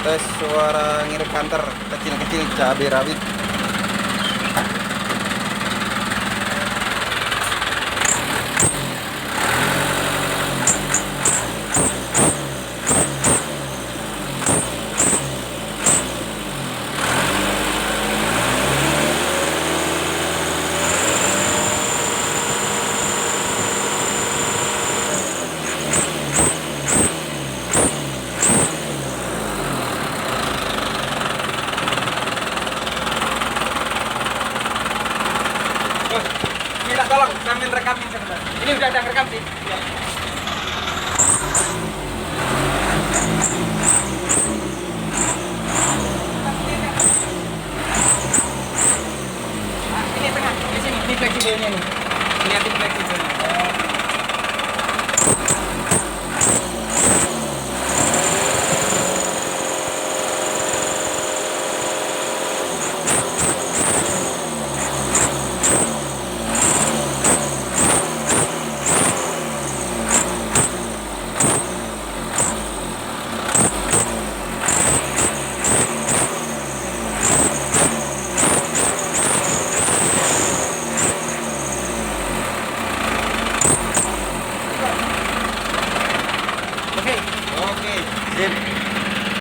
Tes suara ngirim kantor kecil-kecil cabai rawit. Minta tolong sambil rekamin sebentar. Ini udah ada rekam sih. Ya.